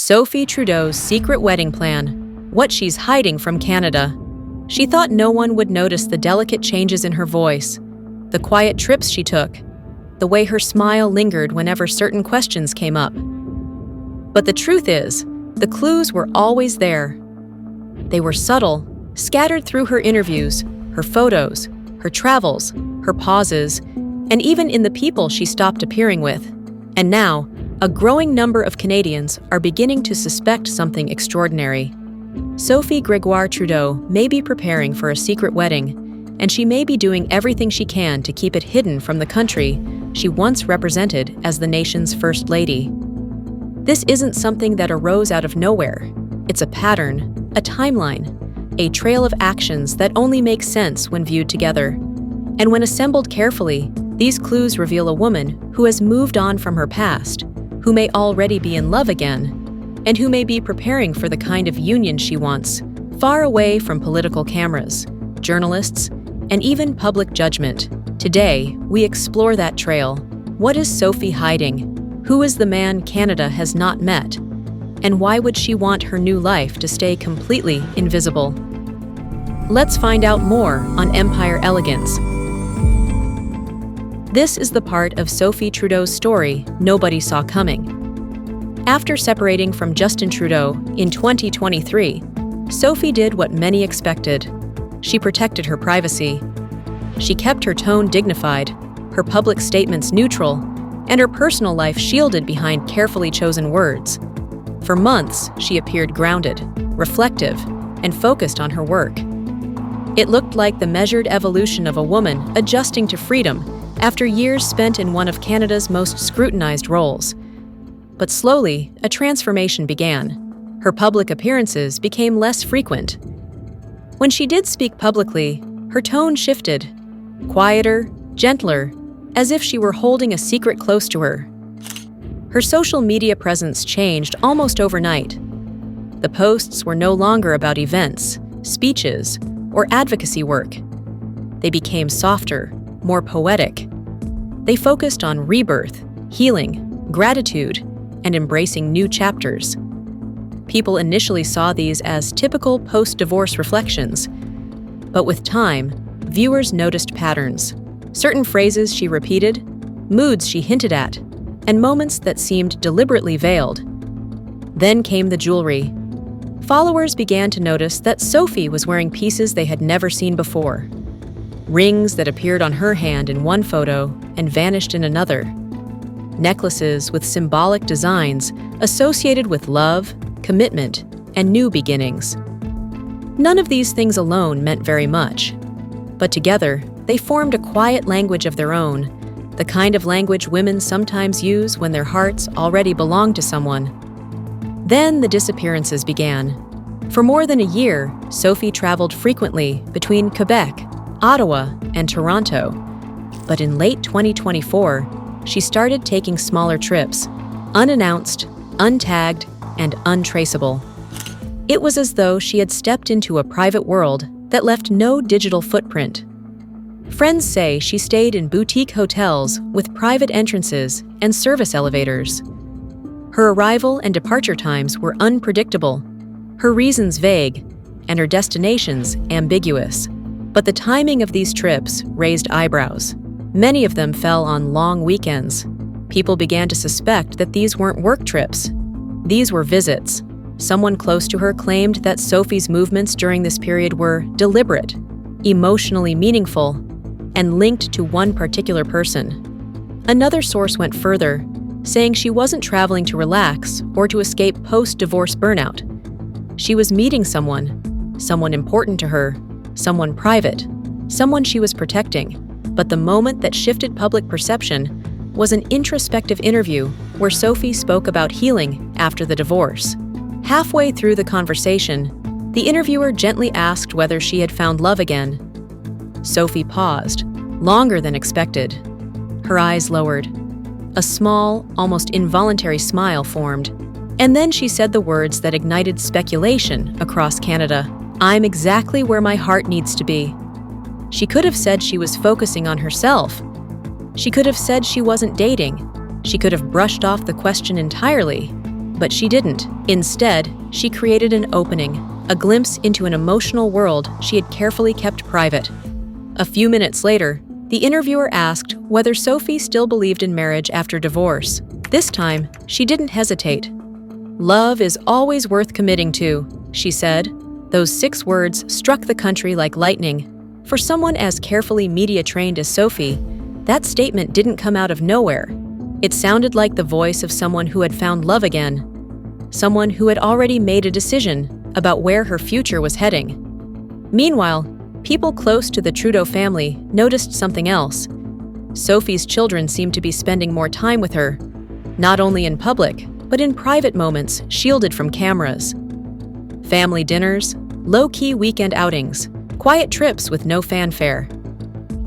Sophie Trudeau's secret wedding plan, what she's hiding from Canada. She thought no one would notice the delicate changes in her voice, the quiet trips she took, the way her smile lingered whenever certain questions came up. But the truth is, the clues were always there. They were subtle, scattered through her interviews, her photos, her travels, her pauses, and even in the people she stopped appearing with. And now, a growing number of Canadians are beginning to suspect something extraordinary. Sophie Gregoire Trudeau may be preparing for a secret wedding, and she may be doing everything she can to keep it hidden from the country she once represented as the nation's First Lady. This isn't something that arose out of nowhere. It's a pattern, a timeline, a trail of actions that only make sense when viewed together. And when assembled carefully, these clues reveal a woman who has moved on from her past, who may already be in love again, and who may be preparing for the kind of union she wants, far away from political cameras, journalists, and even public judgment. Today, we explore that trail. What is Sophie hiding? Who is the man Canada has not met? And why would she want her new life to stay completely invisible? Let's find out more on Empire Elegance. This is the part of Sophie Trudeau's story nobody saw coming. After separating from Justin Trudeau in 2023, Sophie did what many expected. She protected her privacy. She kept her tone dignified, her public statements neutral, and her personal life shielded behind carefully chosen words. For months, she appeared grounded, reflective, and focused on her work. It looked like the measured evolution of a woman adjusting to freedom after years spent in one of Canada's most scrutinized roles. But slowly, a transformation began. Her public appearances became less frequent. When she did speak publicly, her tone shifted, quieter, gentler, as if she were holding a secret close to her. Her social media presence changed almost overnight. The posts were no longer about events, speeches, or advocacy work. They became softer, more poetic. They focused on rebirth, healing, gratitude, and embracing new chapters. People initially saw these as typical post-divorce reflections, but with time, viewers noticed patterns. Certain phrases she repeated, moods she hinted at, and moments that seemed deliberately veiled. Then came the jewelry. Followers began to notice that Sophie was wearing pieces they had never seen before. Rings that appeared on her hand in one photo and vanished in another. Necklaces with symbolic designs associated with love, commitment, and new beginnings. None of these things alone meant very much, but together they formed a quiet language of their own, the kind of language women sometimes use when their hearts already belong to someone. Then the disappearances began. For more than a year, Sophie traveled frequently between Quebec, Ottawa, and Toronto. But in late 2024, she started taking smaller trips, unannounced, untagged, and untraceable. It was as though she had stepped into a private world that left no digital footprint. Friends say she stayed in boutique hotels with private entrances and service elevators. Her arrival and departure times were unpredictable, her reasons vague, and her destinations ambiguous. But the timing of these trips raised eyebrows. Many of them fell on long weekends. People began to suspect that these weren't work trips. These were visits. Someone close to her claimed that Sophie's movements during this period were deliberate, emotionally meaningful, and linked to one particular person. Another source went further, saying she wasn't traveling to relax or to escape post-divorce burnout. She was meeting someone important to her, someone private, someone she was protecting. But the moment that shifted public perception was an introspective interview where Sophie spoke about healing after the divorce. Halfway through the conversation, the interviewer gently asked whether she had found love again. Sophie paused, longer than expected. Her eyes lowered. A small, almost involuntary smile formed. And then she said the words that ignited speculation across Canada. "I'm exactly where my heart needs to be." She could have said she was focusing on herself. She could have said she wasn't dating. She could have brushed off the question entirely. But she didn't. Instead, she created an opening, a glimpse into an emotional world she had carefully kept private. A few minutes later, the interviewer asked whether Sophie still believed in marriage after divorce. This time, she didn't hesitate. "Love is always worth committing to," she said. Those 6 words struck the country like lightning. For someone as carefully media-trained as Sophie, that statement didn't come out of nowhere. It sounded like the voice of someone who had found love again, someone who had already made a decision about where her future was heading. Meanwhile, people close to the Trudeau family noticed something else. Sophie's children seemed to be spending more time with her, not only in public, but in private moments shielded from cameras. Family dinners, low-key weekend outings, quiet trips with no fanfare.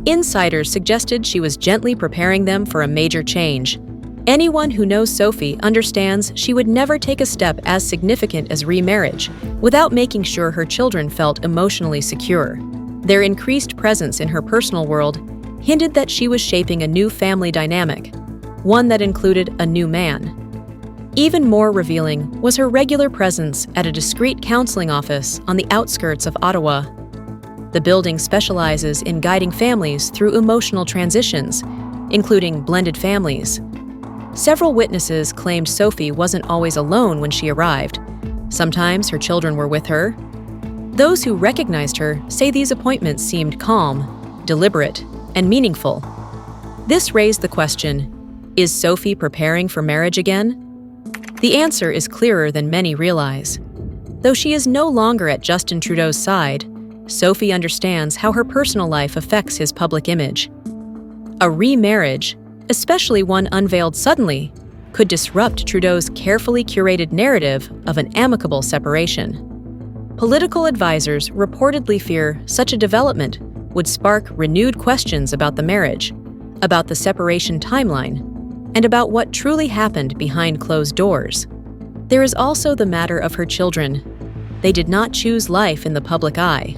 Insiders suggested she was gently preparing them for a major change. Anyone who knows Sophie understands she would never take a step as significant as remarriage without making sure her children felt emotionally secure. Their increased presence in her personal world hinted that she was shaping a new family dynamic, one that included a new man. Even more revealing was her regular presence at a discreet counseling office on the outskirts of Ottawa. The building specializes in guiding families through emotional transitions, including blended families. Several witnesses claimed Sophie wasn't always alone when she arrived. Sometimes her children were with her. Those who recognized her say these appointments seemed calm, deliberate, and meaningful. This raised the question, is Sophie preparing for marriage again? The answer is clearer than many realize. Though she is no longer at Justin Trudeau's side, Sophie understands how her personal life affects his public image. A remarriage, especially one unveiled suddenly, could disrupt Trudeau's carefully curated narrative of an amicable separation. Political advisors reportedly fear such a development would spark renewed questions about the marriage, about the separation timeline, and about what truly happened behind closed doors. There is also the matter of her children. They did not choose life in the public eye.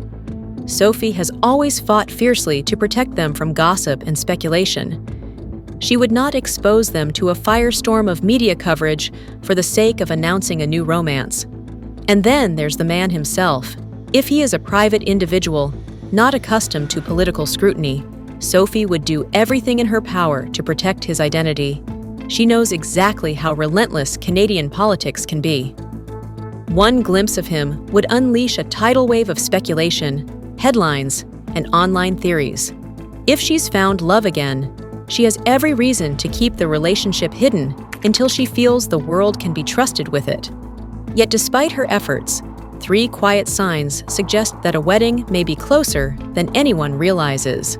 Sophie has always fought fiercely to protect them from gossip and speculation. She would not expose them to a firestorm of media coverage for the sake of announcing a new romance. And then there's the man himself. If he is a private individual, not accustomed to political scrutiny, Sophie would do everything in her power to protect his identity. She knows exactly how relentless Canadian politics can be. One glimpse of him would unleash a tidal wave of speculation, headlines, and online theories. If she's found love again, she has every reason to keep the relationship hidden until she feels the world can be trusted with it. Yet despite her efforts, 3 quiet signs suggest that a wedding may be closer than anyone realizes.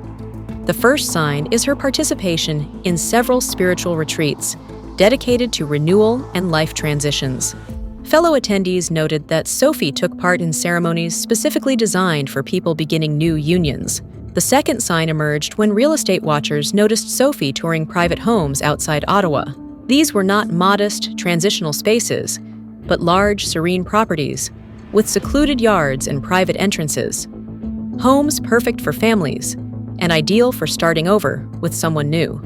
The first sign is her participation in several spiritual retreats dedicated to renewal and life transitions. Fellow attendees noted that Sophie took part in ceremonies specifically designed for people beginning new unions. The second sign emerged when real estate watchers noticed Sophie touring private homes outside Ottawa. These were not modest, transitional spaces, but large, serene properties, with secluded yards and private entrances. Homes perfect for families, and ideal for starting over with someone new.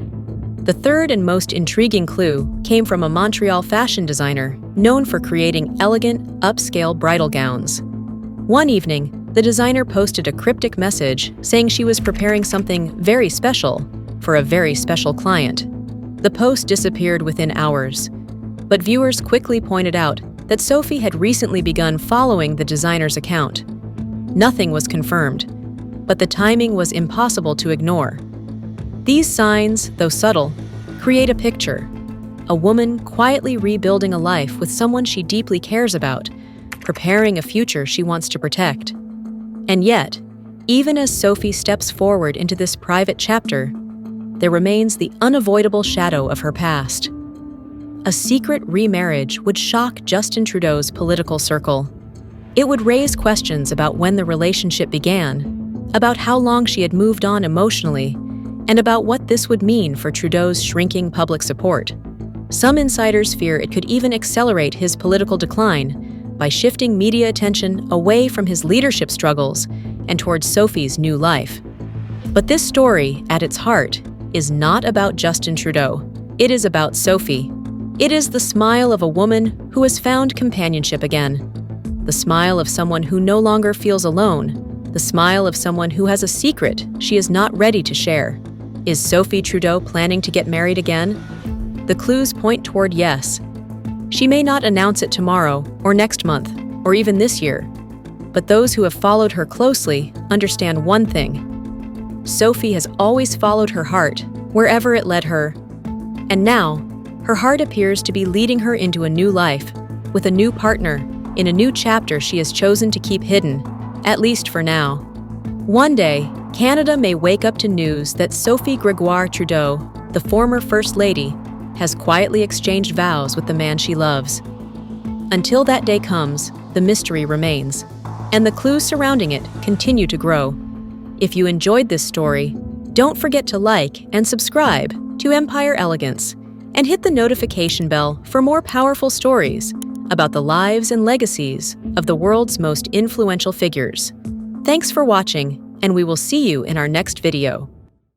The third and most intriguing clue came from a Montreal fashion designer known for creating elegant, upscale bridal gowns. One evening, the designer posted a cryptic message saying she was preparing something very special for a very special client. The post disappeared within hours, but viewers quickly pointed out that Sophie had recently begun following the designer's account. Nothing was confirmed, but the timing was impossible to ignore. These signs, though subtle, create a picture. A woman quietly rebuilding a life with someone she deeply cares about, preparing a future she wants to protect. And yet, even as Sophie steps forward into this private chapter, there remains the unavoidable shadow of her past. A secret remarriage would shock Justin Trudeau's political circle. It would raise questions about when the relationship began, about how long she had moved on emotionally, and about what this would mean for Trudeau's shrinking public support. Some insiders fear it could even accelerate his political decline by shifting media attention away from his leadership struggles and towards Sophie's new life. But this story, at its heart, is not about Justin Trudeau. It is about Sophie. It is the smile of a woman who has found companionship again. The smile of someone who no longer feels alone. The smile of someone who has a secret she is not ready to share. Is Sophie Trudeau planning to get married again? The clues point toward yes. She may not announce it tomorrow, or next month, or even this year. But those who have followed her closely understand one thing. Sophie has always followed her heart, wherever it led her. And now, her heart appears to be leading her into a new life, with a new partner, in a new chapter she has chosen to keep hidden, at least for now. One day, Canada may wake up to news that Sophie Gregoire Trudeau, the former First Lady, has quietly exchanged vows with the man she loves. Until that day comes, the mystery remains, and the clues surrounding it continue to grow. If you enjoyed this story, don't forget to like and subscribe to Empire Elegance, and hit the notification bell for more powerful stories about the lives and legacies of the world's most influential figures. Thanks for watching, and we will see you in our next video.